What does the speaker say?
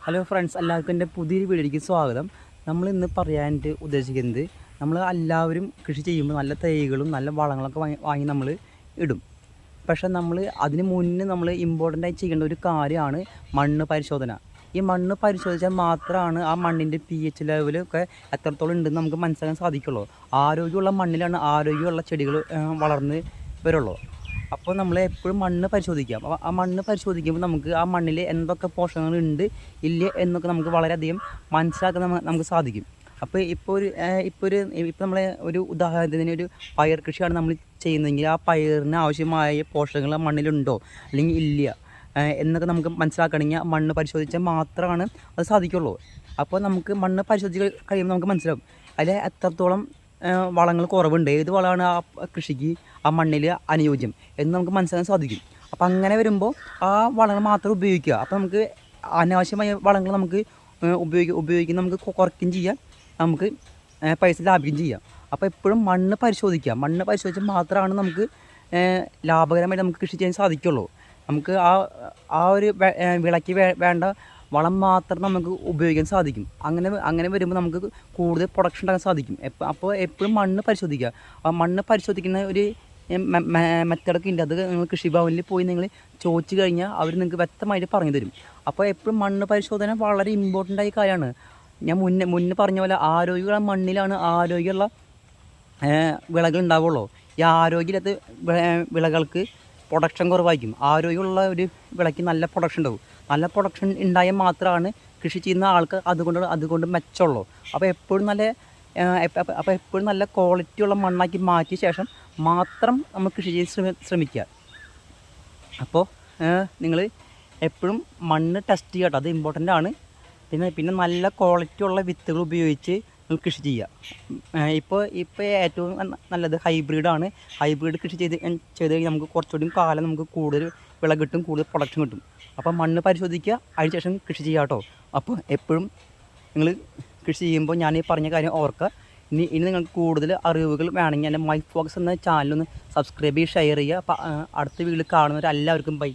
Hello friends, എല്ലാവർക്കും എൻ്റെ പുതിയൊരു വീഡിയോയിലേക്ക് സ്വാഗതം. നമ്മൾ ഇന്ന് പറയാനായിട്ട് ഉദ്ദേശിക്കുന്നത്, നമ്മൾ എല്ലാവരും കൃഷി ചെയ്യുമ്പോൾ നല്ല തൈകളും നല്ല വളങ്ങളൊക്കെ വാങ്ങി നമ്മൾ ഇടും. പക്ഷേ നമ്മൾ അതിന് മുന്നേ നമ്മൾ ഇമ്പോർട്ടൻ്റായി ചെയ്യേണ്ട ഒരു കാര്യമാണ് മണ്ണ് പരിശോധന. ഈ മണ്ണ് പരിശോധിച്ചാൽ മാത്രമാണ് ആ മണ്ണിൻ്റെ pH ലെവലൊക്കെ എത്രത്തോളം ഉണ്ടെന്ന് നമുക്ക് മനസ്സിലാക്കാൻ സാധിക്കുള്ളൂ. ആരോഗ്യമുള്ള മണ്ണിലാണ് ആരോഗ്യമുള്ള ചെടികൾ വളർന്ന് വരുള്ളൂ. അപ്പോൾ നമ്മൾ എപ്പോഴും മണ്ണ് പരിശോധിക്കാം. അപ്പോൾ ആ മണ്ണ് പരിശോധിക്കുമ്പോൾ നമുക്ക് ആ മണ്ണിൽ എന്തൊക്കെ പോഷകങ്ങളുണ്ട് ഇല്ല എന്നൊക്കെ നമുക്ക് വളരെയധികം മനസ്സിലാക്കാൻ നമുക്ക് സാധിക്കും. അപ്പോൾ ഇപ്പോൾ നമ്മളെ ഒരു ഉദാഹരണത്തിന് ഒരു പയർ കൃഷിയാണ് നമ്മൾ ചെയ്യുന്നതെങ്കിൽ ആ പയറിന് ആവശ്യമായ പോഷകങ്ങൾ ആ മണ്ണിലുണ്ടോ അല്ലെങ്കിൽ ഇല്ല എന്നൊക്കെ നമുക്ക് മനസ്സിലാക്കണമെങ്കിൽ മണ്ണ് പരിശോധിച്ചാൽ മാത്രമാണ് അത് സാധിക്കുള്ളൂ. അപ്പോൾ നമുക്ക് മണ്ണ് പരിശോധിച്ച് കഴിയുമ്പോൾ നമുക്ക് മനസ്സിലാവും അതിൽ എത്രത്തോളം വളങ്ങൾ കുറവുണ്ട്, ഏത് വളമാണ് ആ കൃഷിക്ക് ആ മണ്ണിൽ അനുയോജ്യം എന്ന് നമുക്ക് മനസ്സിലാക്കാൻ സാധിക്കും. അപ്പോൾ അങ്ങനെ വരുമ്പോൾ ആ വളങ്ങൾ മാത്രം ഉപയോഗിക്കുക. അപ്പോൾ നമുക്ക് അനാവശ്യമായ വളങ്ങൾ നമുക്ക് ഉപയോഗിക്കുന്ന നമുക്ക് കുറയ്ക്കുകയും ചെയ്യാം, നമുക്ക് പൈസ ലാഭിക്കുകയും ചെയ്യാം. അപ്പോൾ എപ്പോഴും മണ്ണ് പരിശോധിക്കുക. മണ്ണ് പരിശോധിച്ചാൽ മാത്രമാണ് നമുക്ക് ലാഭകരമായിട്ട് നമുക്ക് കൃഷി ചെയ്യാൻ സാധിക്കുള്ളൂ. നമുക്ക് ആ ഒരു വിളയ്ക്ക് വേണ്ട വളം മാത്രം നമുക്ക് ഉപയോഗിക്കാൻ സാധിക്കും. അങ്ങനെ വരുമ്പോൾ നമുക്ക് കൂടുതൽ പ്രൊഡക്ഷൻ ഉണ്ടാക്കാൻ സാധിക്കും. അപ്പോൾ എപ്പോഴും മണ്ണ് പരിശോധിക്കുക. ആ മണ്ണ് പരിശോധിക്കുന്ന ഒരു മെത്തേഡൊക്കെ ഉണ്ട്. അത് നിങ്ങൾ കൃഷിഭവനിൽ പോയി നിങ്ങൾ ചോദിച്ചു കഴിഞ്ഞാൽ അവർ നിങ്ങൾക്ക് വ്യക്തമായിട്ട് പറഞ്ഞു തരും. അപ്പോൾ എപ്പോഴും മണ്ണ് പരിശോധന വളരെ ഇമ്പോർട്ടൻ്റ് ആയ കാര്യമാണ്. ഞാൻ മുന്നേ പറഞ്ഞ പോലെ ആരോഗ്യമുള്ള മണ്ണിലാണ് ആരോഗ്യമുള്ള വിളകൾ ഉണ്ടാവുള്ളൂ. ഈ ആരോഗ്യമില്ലാത്ത വിളകൾക്ക് പ്രൊഡക്ഷൻ കുറവായിരിക്കും. ആരോഗ്യമുള്ള ഒരു വിളയ്ക്ക് നല്ല പ്രൊഡക്ഷൻ ഉണ്ടാവും. നല്ല പ്രൊഡക്ഷൻ ഉണ്ടായാൽ മാത്രമാണ് കൃഷി ചെയ്യുന്ന ആൾക്ക് അതുകൊണ്ട് മെച്ചമുള്ളൂ. അപ്പോൾ എപ്പോഴും നല്ല ക്വാളിറ്റിയുള്ള മണ്ണാക്കി മാറ്റിയ ശേഷം മാത്രം നമ്മൾ കൃഷി ചെയ്യാൻ ശ്രമിക്കുക. അപ്പോൾ നിങ്ങൾ എപ്പോഴും മണ്ണ് ടെസ്റ്റ് ചെയ്യുക. അത് ഇമ്പോർട്ടൻ്റ് ആണ്. പിന്നെ നല്ല ക്വാളിറ്റിയുള്ള വിത്തുകൾ ഉപയോഗിച്ച് നിങ്ങൾ കൃഷി ചെയ്യുക. ഇപ്പോൾ ഏറ്റവും നല്ലത് ഹൈബ്രിഡാണ്. ഹൈബ്രിഡ് കൃഷി ചെയ്ത് കഴിഞ്ഞാൽ നമുക്ക് കുറച്ചുകൂടി കാലം നമുക്ക് കൂടുതൽ വിള കിട്ടും, കൂടുതൽ പ്രൊഡക്ഷൻ കിട്ടും. അപ്പോൾ മണ്ണ് പരിശോധിക്കുക, അതിനുശേഷം കൃഷി ചെയ്യുക കേട്ടോ. അപ്പോൾ എപ്പോഴും നിങ്ങൾ കൃഷി ചെയ്യുമ്പോൾ ഞാൻ ഈ പറഞ്ഞ കാര്യം ഓർക്കുക. ഇനി നിങ്ങൾക്ക് കൂടുതൽ അറിവുകൾ വേണമെങ്കിൽ എൻ്റെ മൈ ഫോക്കസ് എന്ന ചാനലൊന്ന് സബ്സ്ക്രൈബ് ചെയ്യുക, ഷെയർ ചെയ്യുക. അപ്പോൾ അടുത്ത വീഡിയോയിൽ കാണുന്നവരെല്ലാവർക്കും ബൈ.